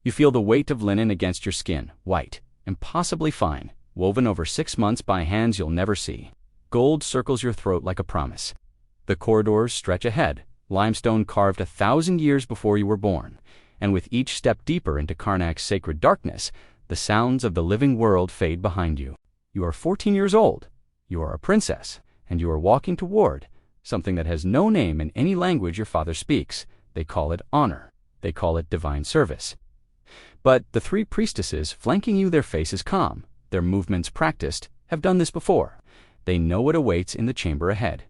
You feel the weight of linen against your skin, white, impossibly fine, woven over 6 months by hands you'll never see. Gold circles your throat like a promise. The corridors stretch ahead, limestone carved 1,000 years before you were born, and with each step deeper into Karnak's sacred darkness, the sounds of the living world fade behind you. You are 14 years old, you are a princess, and you are walking toward something that has no name in any language your father speaks. They call it honor. They call it divine service. But the 3 priestesses flanking you, their faces calm, their movements practiced, have done this before. They know what awaits in the chamber ahead.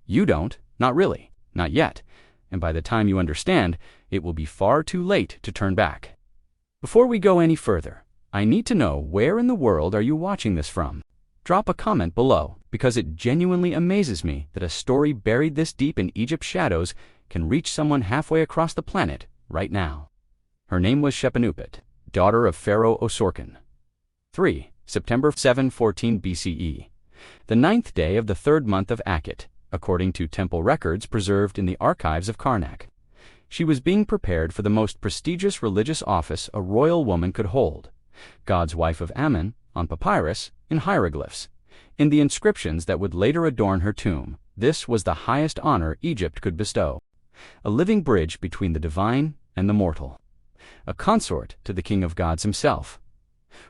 You don't, not really, not yet, and by the time you understand, it will be far too late to turn back. Before we go any further, I need to know, where in the world are you watching this from? Drop a comment below, because it genuinely amazes me that a story buried this deep in Egypt's shadows can reach someone halfway across the planet right now. Her name was Shepenupet, daughter of Pharaoh Osorkon. 3. September 714 BCE. The 9th day of the 3rd month of Akhet, according to temple records preserved in the archives of Karnak. She was being prepared for the most prestigious religious office a royal woman could hold, God's wife of Ammon, on papyrus, in hieroglyphs. In the inscriptions that would later adorn her tomb, this was the highest honor Egypt could bestow. A living bridge between the divine and the mortal. A consort to the king of gods himself.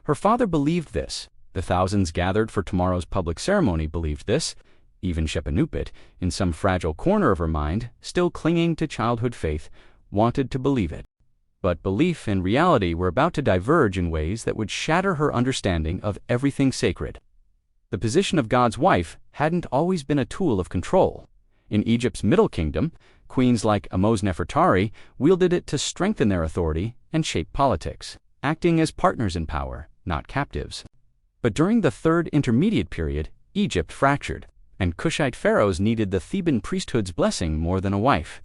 Her father believed this. The thousands gathered for tomorrow's public ceremony believed this. Even Shepenupet, in some fragile corner of her mind, still clinging to childhood faith, wanted to believe it. But belief and reality were about to diverge in ways that would shatter her understanding of everything sacred. The position of God's wife hadn't always been a tool of control. In Egypt's Middle Kingdom, queens like Ahmose-Nefertari wielded it to strengthen their authority and shape politics, acting as partners in power, not captives. But during the 3rd intermediate period, Egypt fractured, and Kushite pharaohs needed the Theban priesthood's blessing more than a wife.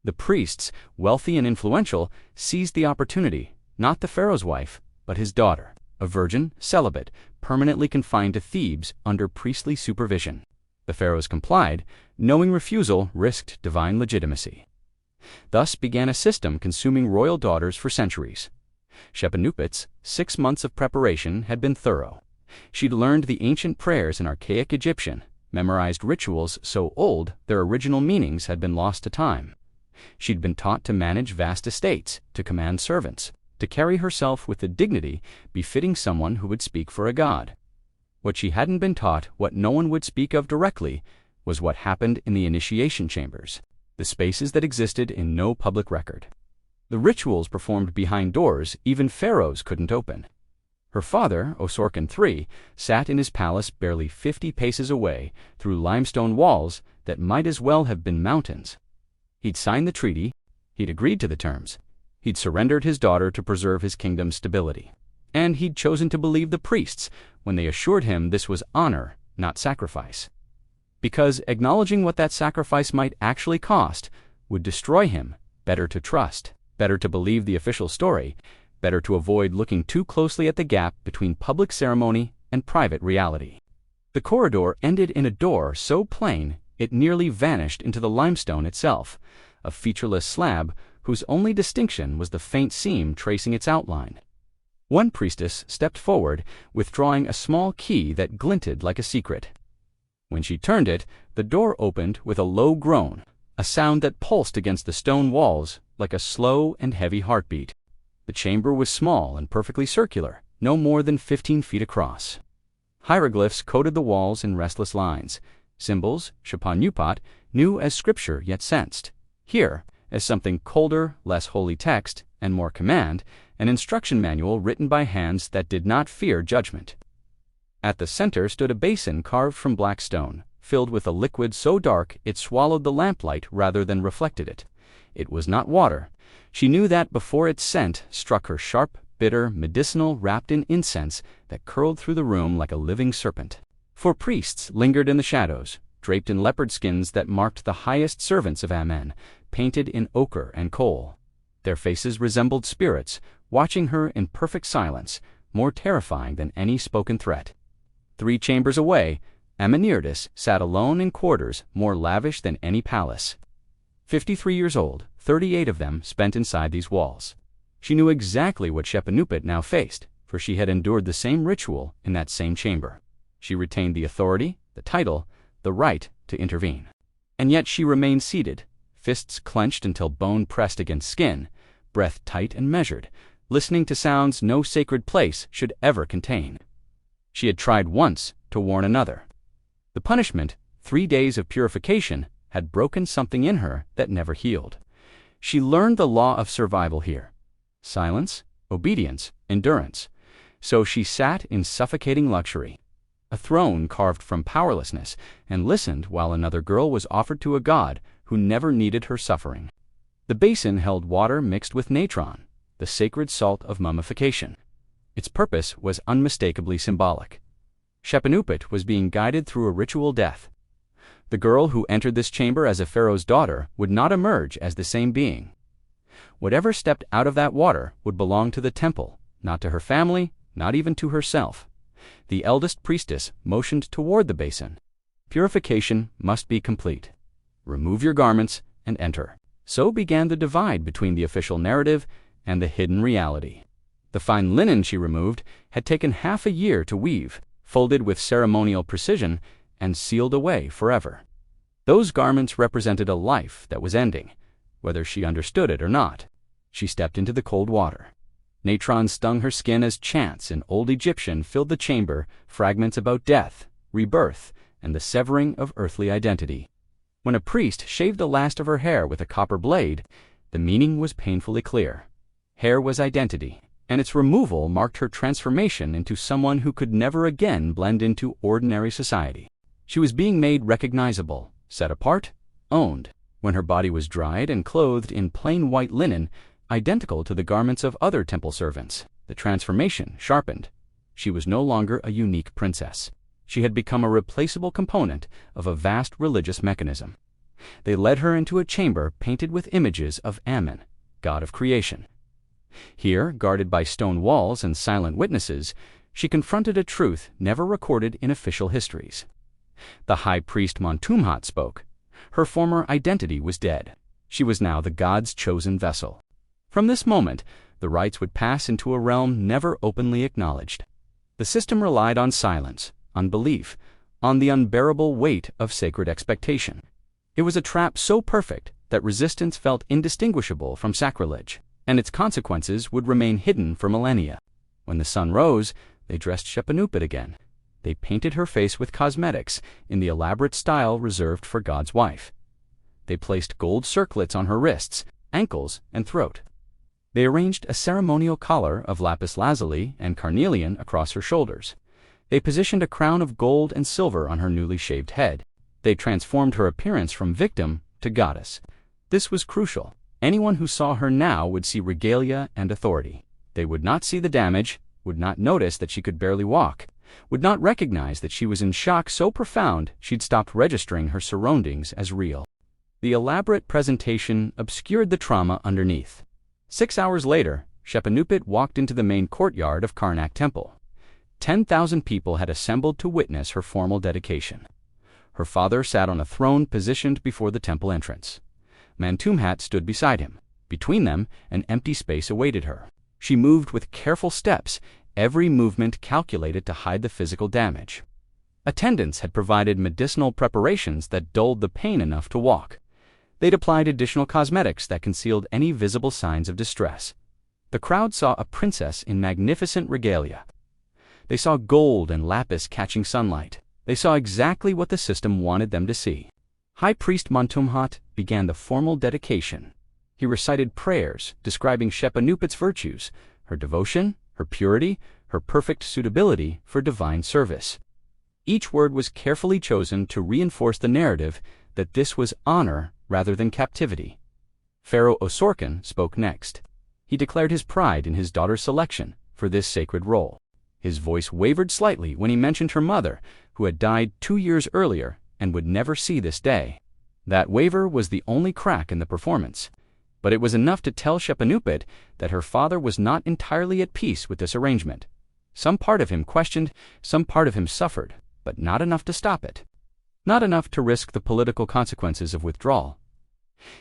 The priests, wealthy and influential, seized the opportunity, not the pharaoh's wife, but his daughter, a virgin, celibate, permanently confined to Thebes under priestly supervision. The pharaohs complied, knowing refusal risked divine legitimacy. Thus began a system consuming royal daughters for centuries. Shepenupet's 6 months of preparation had been thorough. She'd learned the ancient prayers in archaic Egyptian, memorized rituals so old their original meanings had been lost to time. She'd been taught to manage vast estates, to command servants, to carry herself with the dignity befitting someone who would speak for a god. What she hadn't been taught, what no one would speak of directly, was what happened in the initiation chambers, the spaces that existed in no public record. The rituals performed behind doors even pharaohs couldn't open. Her father, Osorkon III, sat in his palace barely 50 paces away through limestone walls that might as well have been mountains. He'd signed the treaty, he'd agreed to the terms, he'd surrendered his daughter to preserve his kingdom's stability, and he'd chosen to believe the priests when they assured him this was honor, not sacrifice. Because acknowledging what that sacrifice might actually cost would destroy him, better to trust, better to believe the official story, better to avoid looking too closely at the gap between public ceremony and private reality. The corridor ended in a door so plain it nearly vanished into the limestone itself, a featureless slab whose only distinction was the faint seam tracing its outline. One priestess stepped forward, withdrawing a small key that glinted like a secret. When she turned it, the door opened with a low groan, a sound that pulsed against the stone walls like a slow and heavy heartbeat. The chamber was small and perfectly circular, no more than 15 feet across. Hieroglyphs coated the walls in restless lines, symbols Shepenupet knew as scripture yet sensed. Here, as something colder, less holy text, and more command, an instruction manual written by hands that did not fear judgment. At the center stood a basin carved from black stone, filled with a liquid so dark it swallowed the lamplight rather than reflected it. It was not water. She knew that before its scent struck her, sharp, bitter, medicinal, wrapped in incense that curled through the room like a living serpent. 4 priests lingered in the shadows, draped in leopard skins that marked the highest servants of Amen, painted in ochre and coal. Their faces resembled spirits, watching her in perfect silence, more terrifying than any spoken threat. 3 chambers away, Amenirtis sat alone in quarters more lavish than any palace. 53 years old, 38 of them spent inside these walls. She knew exactly what Shepenupet now faced, for she had endured the same ritual in that same chamber. She retained the authority, the title, the right to intervene. And yet she remained seated, fists clenched until bone pressed against skin, breath tight and measured, listening to sounds no sacred place should ever contain. She had tried once to warn another. The punishment, 3 days of purification, had broken something in her that never healed. She learned the law of survival here: silence, obedience, endurance. So she sat in suffocating luxury, a throne carved from powerlessness, and listened while another girl was offered to a god who never needed her suffering. The basin held water mixed with natron, the sacred salt of mummification. Its purpose was unmistakably symbolic. Shepenupet was being guided through a ritual death. The girl who entered this chamber as a pharaoh's daughter would not emerge as the same being. Whatever stepped out of that water would belong to the temple, not to her family, not even to herself. The eldest priestess motioned toward the basin. Purification must be complete. Remove your garments and enter. So began the divide between the official narrative and the hidden reality. The fine linen she removed had taken half a year to weave, folded with ceremonial precision, and sealed away forever. Those garments represented a life that was ending, whether she understood it or not. She stepped into the cold water. Natron stung her skin as chants in Old Egyptian filled the chamber, fragments about death, rebirth, and the severing of earthly identity. When a priest shaved the last of her hair with a copper blade, the meaning was painfully clear. Hair was identity, and its removal marked her transformation into someone who could never again blend into ordinary society. She was being made recognizable, set apart, owned. When her body was dried and clothed in plain white linen, identical to the garments of other temple servants, the transformation sharpened. She was no longer a unique princess. She had become a replaceable component of a vast religious mechanism. They led her into a chamber painted with images of Ammon, god of creation. Here, guarded by stone walls and silent witnesses, she confronted a truth never recorded in official histories. The high priest Montumhat spoke. Her former identity was dead. She was now the god's chosen vessel. From this moment, the rites would pass into a realm never openly acknowledged. The system relied on silence, on belief, on the unbearable weight of sacred expectation. It was a trap so perfect that resistance felt indistinguishable from sacrilege, and its consequences would remain hidden for millennia. When the sun rose, they dressed Shepenupet again. They painted her face with cosmetics in the elaborate style reserved for God's wife. They placed gold circlets on her wrists, ankles, and throat. They arranged a ceremonial collar of lapis lazuli and carnelian across her shoulders. They positioned a crown of gold and silver on her newly shaved head. They transformed her appearance from victim to goddess. This was crucial. Anyone who saw her now would see regalia and authority. They would not see the damage, would not notice that she could barely walk, would not recognize that she was in shock so profound she'd stopped registering her surroundings as real. The elaborate presentation obscured the trauma underneath. 6 hours later, Shepenupet walked into the main courtyard of Karnak Temple. 10,000 people had assembled to witness her formal dedication. Her father sat on a throne positioned before the temple entrance. Montumhat stood beside him. Between them, an empty space awaited her. She moved with careful steps, every movement calculated to hide the physical damage. Attendants had provided medicinal preparations that dulled the pain enough to walk. They'd applied additional cosmetics that concealed any visible signs of distress. The crowd saw a princess in magnificent regalia. They saw gold and lapis catching sunlight. They saw exactly what the system wanted them to see. High Priest Montumhat began the formal dedication. He recited prayers describing Shepenupet's virtues, her devotion, her purity, her perfect suitability for divine service. Each word was carefully chosen to reinforce the narrative that this was honor rather than captivity. Pharaoh Osorkon spoke next. He declared his pride in his daughter's selection for this sacred role. His voice wavered slightly when he mentioned her mother, who had died 2 years earlier and would never see this day. That waver was the only crack in the performance, but it was enough to tell Shepenupet that her father was not entirely at peace with this arrangement. Some part of him questioned, some part of him suffered, but not enough to stop it. Not enough to risk the political consequences of withdrawal.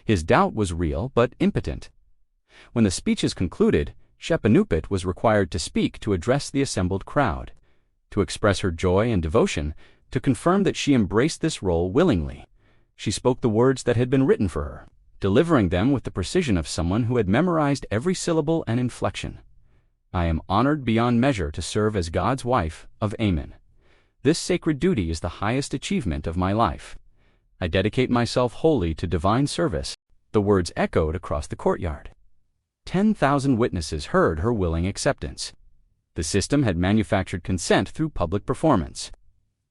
His doubt was real but impotent. When the speeches concluded, Shepanupit was required to speak to address the assembled crowd, to express her joy and devotion, to confirm that she embraced this role willingly. She spoke the words that had been written for her, delivering them with the precision of someone who had memorized every syllable and inflection. I am honored beyond measure to serve as God's wife of Amen. This sacred duty is the highest achievement of my life. I dedicate myself wholly to divine service. The words echoed across the courtyard. 10,000 witnesses heard her willing acceptance. The system had manufactured consent through public performance.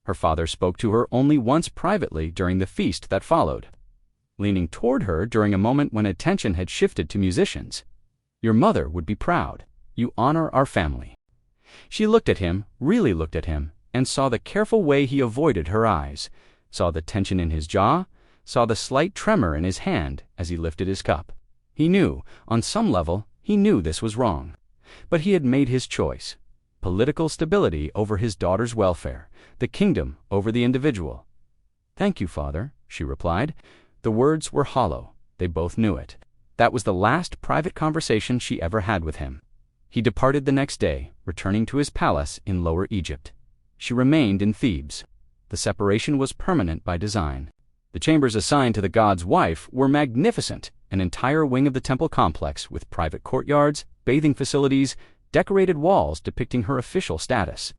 Her father spoke to her only once privately during the feast that followed, leaning toward her during a moment when attention had shifted to musicians. Your mother would be proud. You honor our family. She looked at him, really looked at him, and saw the careful way he avoided her eyes, saw the tension in his jaw, saw the slight tremor in his hand as he lifted his cup. He knew, on some level, he knew this was wrong. But he had made his choice. Political stability over his daughter's welfare, the kingdom over the individual. Thank you, Father, she replied. The words were hollow. They both knew it. That was the last private conversation she ever had with him. He departed the next day, returning to his palace in Lower Egypt. She remained in Thebes. The separation was permanent by design. The chambers assigned to the god's wife were magnificent, an entire wing of the temple complex with private courtyards, bathing facilities, decorated walls depicting her official status.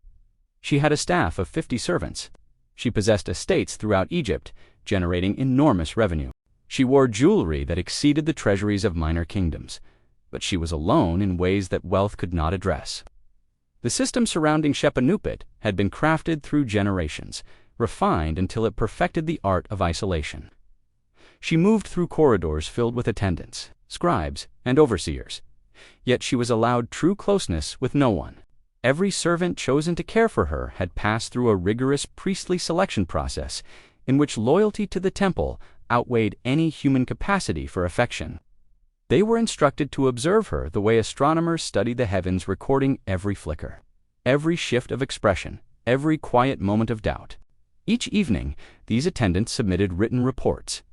She had a staff of 50 servants. She possessed estates throughout Egypt, generating enormous revenue. She wore jewelry that exceeded the treasuries of minor kingdoms. But she was alone in ways that wealth could not address. The system surrounding Shepanupit had been crafted through generations, refined until it perfected the art of isolation. She moved through corridors filled with attendants, scribes, and overseers. Yet she was allowed true closeness with no one. Every servant chosen to care for her had passed through a rigorous priestly selection process in which loyalty to the temple outweighed any human capacity for affection. They were instructed to observe her the way astronomers study the heavens, recording every flicker, every shift of expression, every quiet moment of doubt. Each evening, these attendants submitted written reports.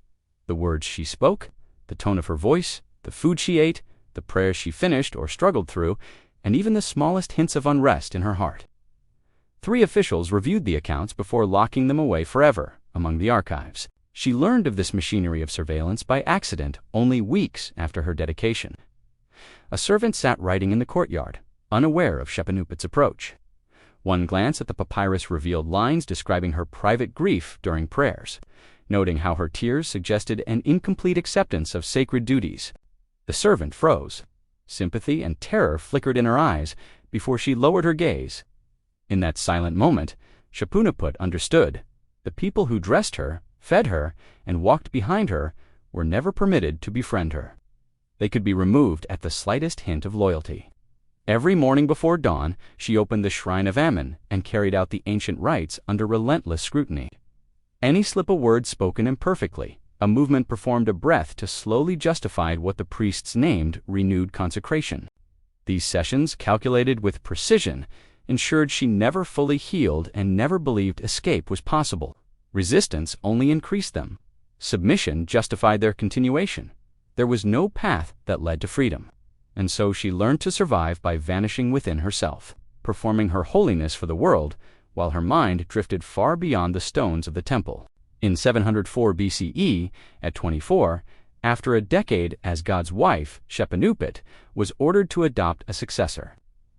The words she spoke, the tone of her voice, the food she ate, the prayers she finished or struggled through, and even the smallest hints of unrest in her heart. 3 officials reviewed the accounts before locking them away forever among the archives. She learned of this machinery of surveillance by accident only weeks after her dedication. A servant sat writing in the courtyard, unaware of Shepanupit's approach. One glance at the papyrus revealed lines describing her private grief during prayers, noting how her tears suggested an incomplete acceptance of sacred duties. The servant froze. Sympathy and terror flickered in her eyes before she lowered her gaze. In that silent moment, Shepanupit understood. The people who dressed her, fed her, and walked behind her were never permitted to befriend her. They could be removed at the slightest hint of loyalty. Every morning before dawn, she opened the shrine of Ammon and carried out the ancient rites under relentless scrutiny. Any slip of word spoken imperfectly, a movement performed a breath to slowly justify what the priests named renewed consecration. These sessions, calculated with precision, ensured she never fully healed and never believed escape was possible. Resistance only increased them. Submission justified their continuation. There was no path that led to freedom. And so she learned to survive by vanishing within herself, performing her holiness for the world, while her mind drifted far beyond the stones of the temple. In 704 BCE, at 24, after a decade as God's wife, Shepanupit was ordered to adopt a successor.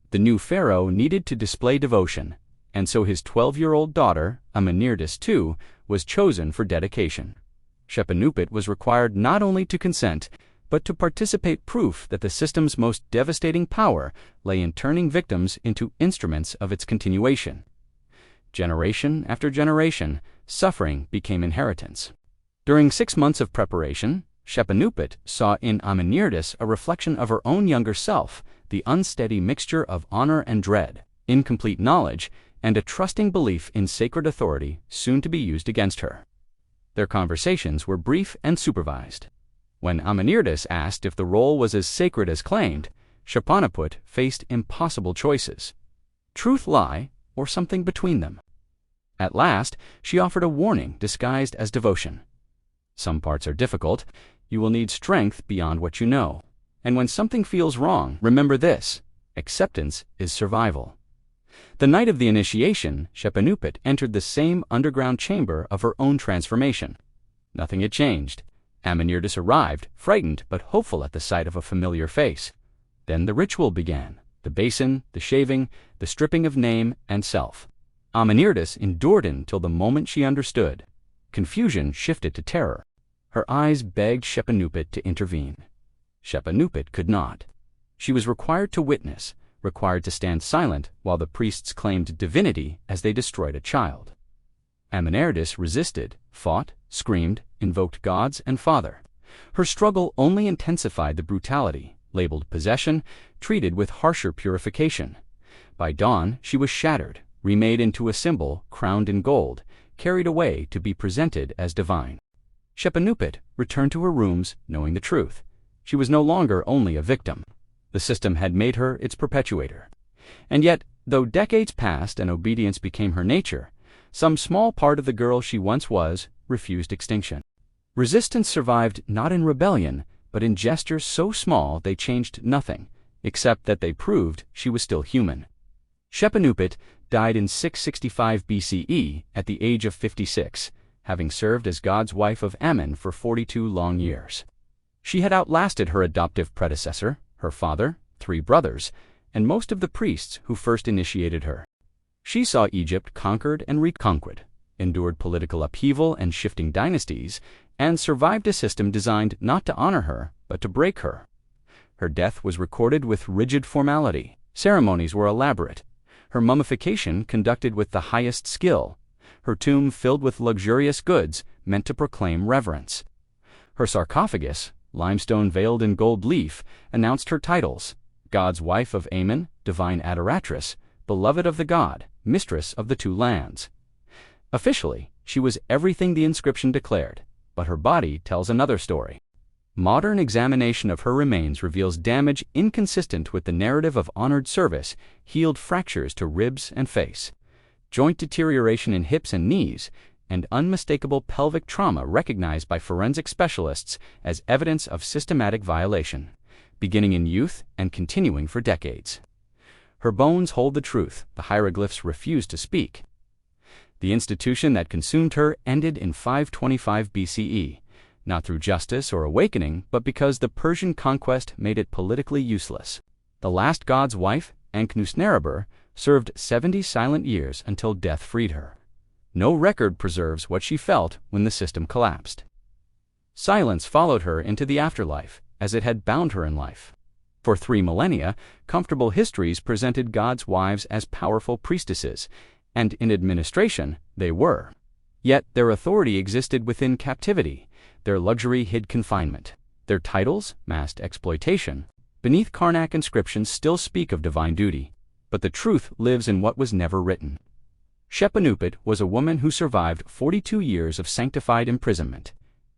The new pharaoh needed to display devotion, and so his 12-year-old daughter, Amenirtis II, was chosen for dedication. Shepanupit was required not only to consent, but to participate, proof that the system's most devastating power lay in turning victims into instruments of its continuation. Generation after generation, suffering became inheritance. During 6 months of preparation, Shepanupit saw in Amenirtis a reflection of her own younger self, the unsteady mixture of honor and dread, incomplete knowledge, and a trusting belief in sacred authority soon to be used against her. Their conversations were brief and supervised. When Amenirtis asked if the role was as sacred as claimed, Shepanupit faced impossible choices: truth lie or something between them. At last, she offered a warning disguised as devotion. Some parts are difficult. You will need strength beyond what you know. And when something feels wrong, remember this: acceptance is survival. The night of the initiation, Shepenupet entered the same underground chamber of her own transformation. Nothing had changed. Amenirdis arrived, frightened but hopeful at the sight of a familiar face. Then the ritual began: the basin, the shaving, the stripping of name and self. Amenirdis endured until the moment she understood. Confusion shifted to terror. Her eyes begged Shepenupet to intervene. Shepenupet could not. She was required to witness, required to stand silent while the priests claimed divinity as they destroyed a child. Amenirdis resisted, fought, screamed, invoked gods and father. Her struggle only intensified the brutality, labeled possession, treated with harsher purification. By dawn, she was shattered, remade into a symbol, crowned in gold, carried away to be presented as divine. Shepenupet returned to her rooms knowing the truth. She was no longer only a victim. The system had made her its perpetuator. And yet, though decades passed and obedience became her nature, some small part of the girl she once was refused extinction. Resistance survived not in rebellion, but in gestures so small they changed nothing, except that they proved she was still human. Shepenupet died in 665 BCE at the age of 56, having served as God's wife of Ammon for 42 long years. She had outlasted her adoptive predecessor, her father, 3 brothers, and most of the priests who first initiated her. She saw Egypt conquered and reconquered, endured political upheaval and shifting dynasties, and survived a system designed not to honor her, but to break her. Her death was recorded with rigid formality. Ceremonies were elaborate. Her mummification conducted with the highest skill. Her tomb filled with luxurious goods meant to proclaim reverence. Her sarcophagus, limestone veiled in gold leaf, announced her titles: God's wife of Ammon, divine adoratress, beloved of the god, mistress of the 2 lands. Officially, she was everything the inscription declared, but her body tells another story. Modern examination of her remains reveals damage inconsistent with the narrative of honored service, healed fractures to ribs and face, joint deterioration in hips and knees, and unmistakable pelvic trauma recognized by forensic specialists as evidence of systematic violation, beginning in youth and continuing for decades. Her bones hold the truth. The hieroglyphs refuse to speak. The institution that consumed her ended in 525 BCE, not through justice or awakening, but because the Persian conquest made it politically useless. The last god's wife, Ankhnusnerabur, served 70 silent years until death freed her. No record preserves what she felt when the system collapsed. Silence followed her into the afterlife, as it had bound her in life. For 3 millennia, comfortable histories presented God's wives as powerful priestesses, and in administration they were. Yet their authority existed within captivity, their luxury hid confinement. Their titles masked exploitation. Beneath Karnak inscriptions still speak of divine duty, but the truth lives in what was never written. Shepenupet was a woman who survived 42 years of sanctified imprisonment.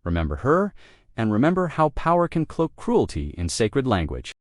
Remember her, and remember how power can cloak cruelty in sacred language.